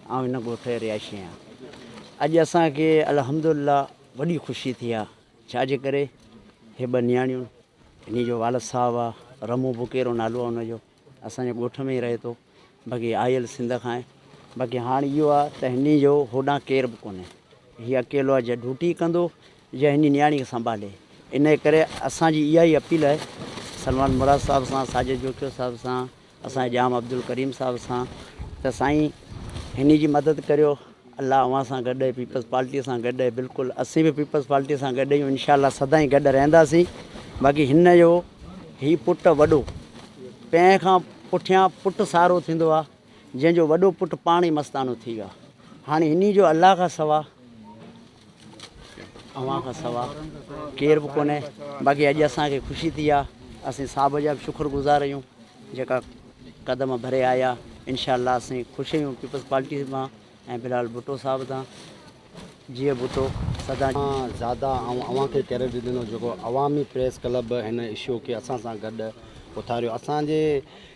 ऐं हिन ॻोठ जो रिहाइशी आहियां। अॼु असांखे अल्हम्दुलिल्लाह वॾी ख़ुशी थी आहे, छाजे करे हे ॿ नियाणियूं, हिन जो वालद साहबु आहे रमू बुकेरो नालो आहे हुनजो, असांजे ॻोठ में ई रहे थो, बाक़ी आयल सिंध खां आहे। बाक़ी हाणे इहो आहे त हिन जो होॾां केर बि कोन्हे, हीअ अकेलो आहे, जंहिं ड्यूटी कंदो या हिन नियाणी खे संभाले। इन करे असांजी इहा ई अपील आहे सलमान मुराद साहब सां, साजिद जोखियो साहब सां, असांजे जाम अब्दुल करीम साहब सां, त साईं हिन जी मदद करियो। अल्लाह अवां सां गॾु आहे, पीपल्स पार्टीअ सां गॾु आहे, बिल्कुलु असीं बि पीपल्स पार्टीअ सां गॾु आहियूं, इंशाअल्लाह सदाईं गॾु रहंदासीं। बाक़ी हिन जो हीउ पुटु वॾो, पंहिं खां पुठियां पुटु सारो थींदो आहे, जंहिंजो वॾो पुटु पाण ई मस्तानो थी वियो आहे। हाणे हिन जो अलाह खां सवा, अवां खां सवा केर बि कोन्हे। बाक़ी अॼु असांखे ख़ुशी थी आहे, असीं साहब जा बि शुक्रगुज़ार आहियूं जेका क़दम भरे आया। इंशाअल्लाह असीं ख़ुशि आहियूं पीपल्स पार्टी मां ऐं बिलाल भुट्टो साहब सां। जीअं भुट्टो सदा ज़्यादा ऐं अवां खे क्रेडिट ॾिनो जेको अवामी प्रेस क्लब हिन इशू खे असां सां गॾु उथारियो। असांजे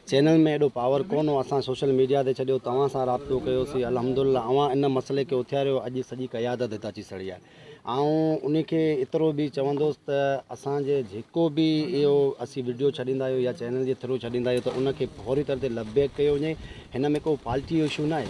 चैनल में एॾो पावर कोन हो, असां सोशल मीडिया ते छॾियो, तव्हां सां राब्तो कयोसीं, अल्हम्दुलिल्लाह अवां इन मसइले खे उथियारियो। अॼु सॼी क़यादत हितां अची सड़ी आहे। ऐं उन खे एतिरो बि चवंदुसि त असांजे जेको बि इहो असीं वीडियो छॾींदा आहियूं या चैनल जे थ्रू छॾींदा आहियूं त उनखे फौरी तरह ते लबैक कयो वञे। हिन में को पार्टी जो इशू न आहे,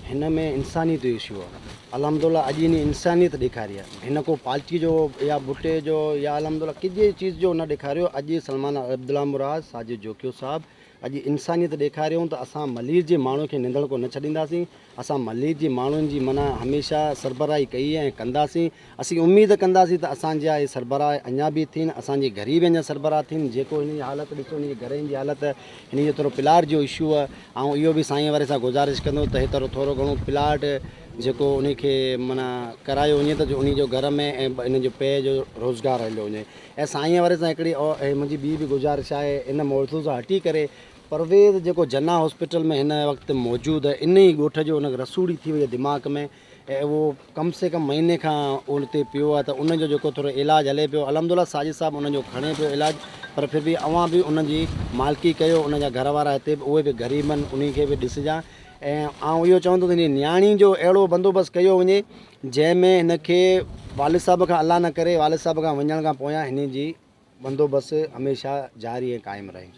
हिन में इंसानियत जो इशू आहे। अल्हम्दुलिल्लाह अॼु हिन इंसानियत ॾेखारी आहे, हिन को पार्टी जो या बुटे जो या अल्हम्दुलिल्लाह किथे चीज़ जो न ॾेखारियो। अॼु सलमान अब्दुल्ला मुराद, साजिद जोखियो साहब अॼु इंसानियत ॾेखारियूं त असां मलीर जे माण्हू खे निंदड़ को न छॾींदासीं। असां मलीर जे माण्हुनि जी माना हमेशह सरबराही कई ऐं कंदासीं। असीं उमेदु कंदासीं त असांजा इहे सरबराह अञा बि थियनि, असांजे घरी बि अञा सरबराह थियनि। जेको हिन जी हालति ॾिसो, हिन जे घर जी हालति, हिन जो थोरो प्लाट जो इशू आहे। ऐं इहो बि साईं वारे सां गुज़ारिश कंदो त हे थोरो घणो प्लाट जेको उनखे माना करायो वञे त उन जो घर में ऐं इन जो पे जो रोज़गारु हलियो वञे। ऐं साईं वारे सां हिकिड़ी मुंहिंजी ॿी बि गुज़ारिश आहे, इन मौजूद सां हटी करे परवेज़ जेको जना हॉस्पिटल में हिन वक़्तु मौजूदु आहे, इन ई ॻोठ जो उनखे रसूड़ी थी वई आहे दिमाग़ में, ऐं उहो कम से कम महीने खां उते पियो आहे। त उनजो जेको थोरो इलाजु हले पियो, अल्हम्दुलिल्लाह साजिद साहब उनजो खणे पियो इलाजु, पर फिर बि अवां बि उनजी मालिकी कयो। उनजा घर वारा हिते बि उहे बि ग़रीब आहिनि, उन खे बि ॾिसजां। ऐं आउं इहो चवंदो त हिन नियाणी जो अहिड़ो बंदोबस्तु कयो वञे जंहिंमें हिनखे वालिद साहब खां अलाह न करे, वालिद साहब खां वञण खां पोयां हिन जी बंदोबस्तु हमेशह जारी ऐं क़ाइमु रहे।